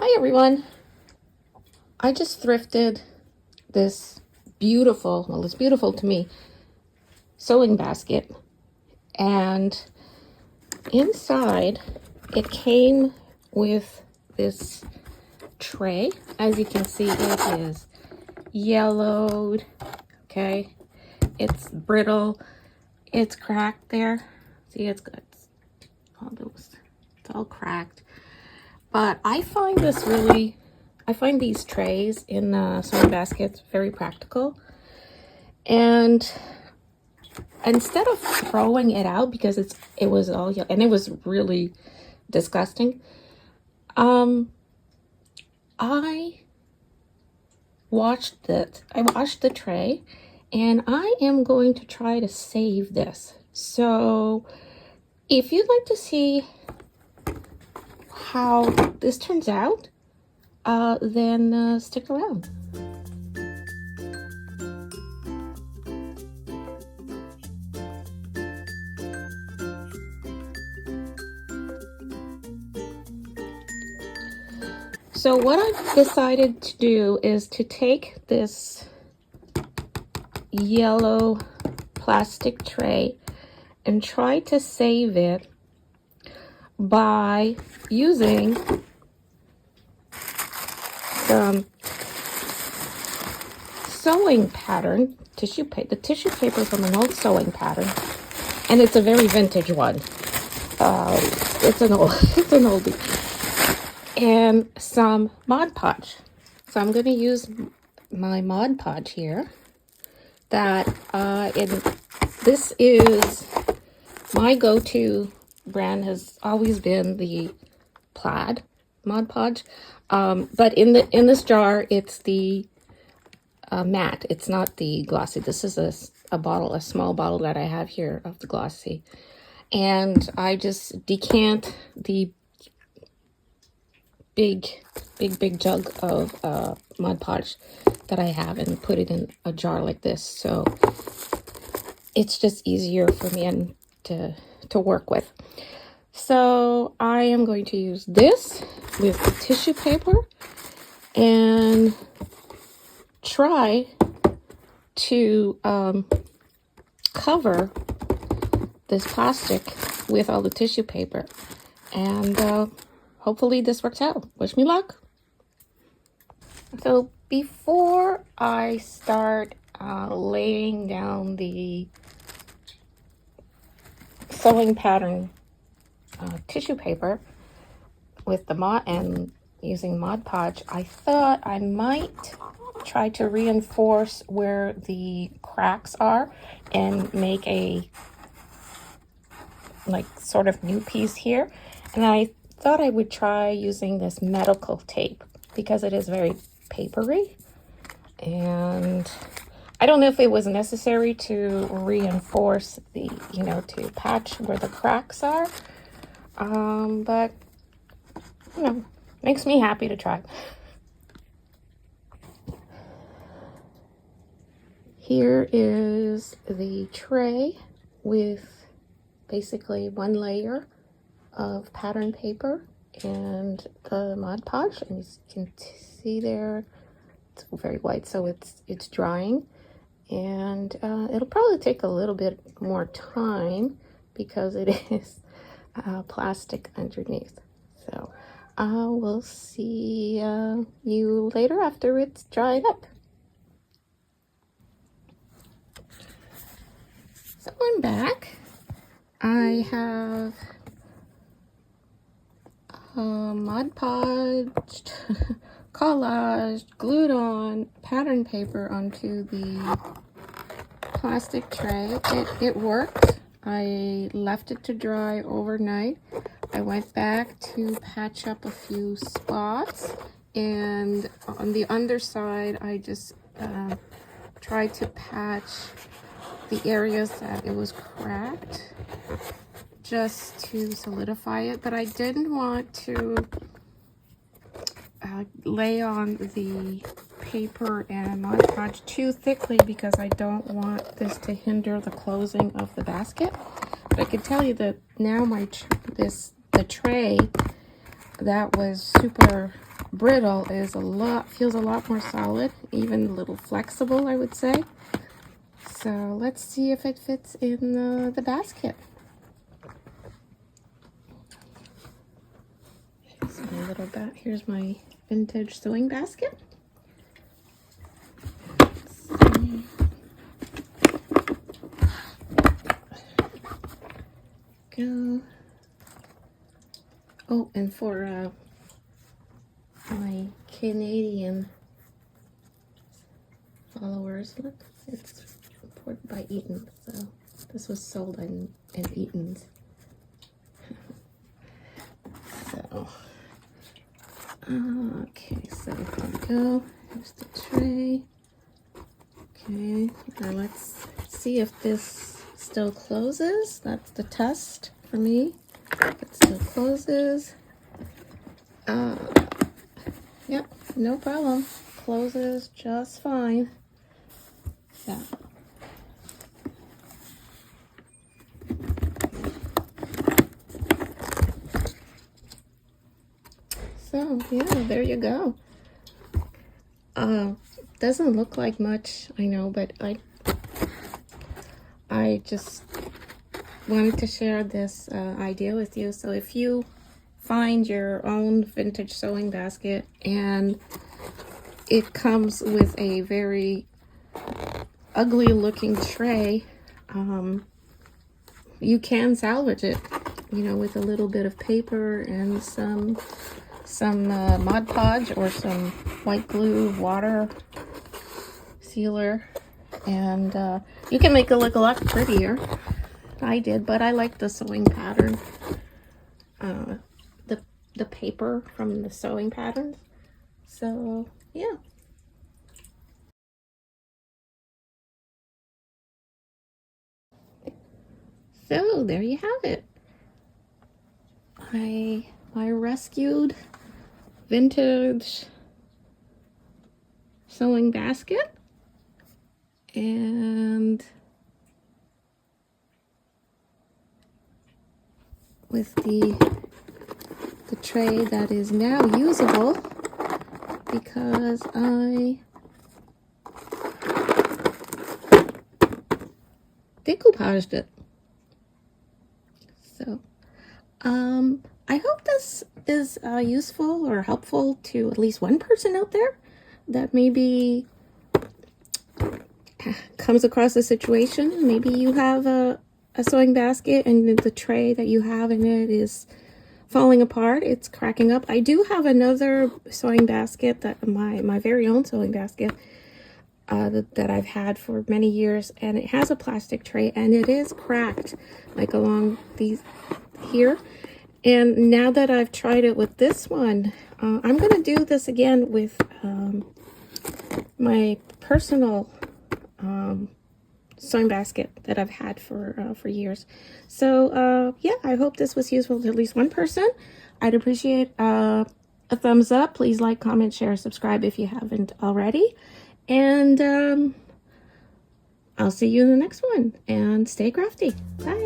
Hi everyone. I just thrifted this beautiful, well, it's beautiful to me, sewing basket, and inside it came with this tray. As you can see, it is yellowed, okay? It's brittle, it's cracked there. See, it's good. It's all cracked. But I find these trays in sewing baskets very practical. And instead of throwing it out because it was all yellow and it was really disgusting, I washed the tray, and I am going to try to save this. So if you'd like to see how this turns out, then stick around. So what I've decided to do is to take this yellow plastic tray and try to save it by using some sewing pattern tissue paper, the tissue paper from an old sewing pattern, and it's a very vintage one. It's an oldie, and some Mod Podge. So I'm going to use my Mod Podge here. This is my go-to brand, has always been the plaid Mod Podge, but in this jar it's the matte. It's not the glossy. This is a small bottle that I have here of the glossy, and I just decant the big jug of Mod Podge that I have and put it in a jar like this, so it's just easier for me to work with. So I am going to use this with the tissue paper and try to cover this plastic with all the tissue paper, and hopefully this works out. Wish me luck. So before I start laying down the sewing pattern tissue paper with the Mod and using Mod Podge, I thought I might try to reinforce where the cracks are and make a sort of new piece here. And I thought I would try using this medical tape because it is very papery, and I don't know if it was necessary to reinforce the, to patch where the cracks are, but makes me happy to try. Here is the tray with basically one layer of pattern paper and the Mod Podge, and you can see there it's very white, so it's drying, and it'll probably take a little bit more time because it is plastic underneath. So we'll see you later after it's dried up. So I'm back. I have Mod Podged, collaged, glued on pattern paper onto the plastic tray. It worked. I left it to dry overnight. I went back to patch up a few spots, and on the underside I just tried to patch the areas that it was cracked just to solidify it, but I didn't want to lay on the paper and Mod Podge too thickly because I don't want this to hinder the closing of the basket. But I can tell you that now the tray that was super brittle is feels a lot more solid, even a little flexible, I would say. So let's see if it fits in the basket. Here's my vintage sewing basket. Let's see. Go. Oh, and for my Canadian followers, look, it's imported by Eaton, so this was sold in Eaton's. So, okay, so here we go. Here's the tray. Okay, now let's see if this still closes. That's the test for me. If it still closes. Yep, no problem. Closes just fine. So yeah, there you go. Doesn't look like much, I know, but I just wanted to share this idea with you. So if you find your own vintage sewing basket and it comes with a very ugly looking tray, you can salvage it, you know, with a little bit of paper and some Mod Podge or some white glue, water sealer, and you can make it look a lot prettier. I did, but I like the sewing pattern, the paper from the sewing patterns. So yeah. So there you have it. I rescued vintage sewing basket, and with the tray that is now usable because I decoupaged it. So I hope this is useful or helpful to at least one person out there that maybe comes across a situation. Maybe you have a sewing basket and the tray that you have in it is falling apart, it's cracking up. I do have another sewing basket, that my very own sewing basket, that I've had for many years, and it has a plastic tray and it is cracked like along these here. And now that I've tried it with this one, I'm gonna do this again with my personal sewing basket that I've had for years. So yeah, I hope this was useful to at least one person. I'd appreciate a thumbs up. Please like, comment, share, subscribe if you haven't already, and I'll see you in the next one, and stay crafty. Bye.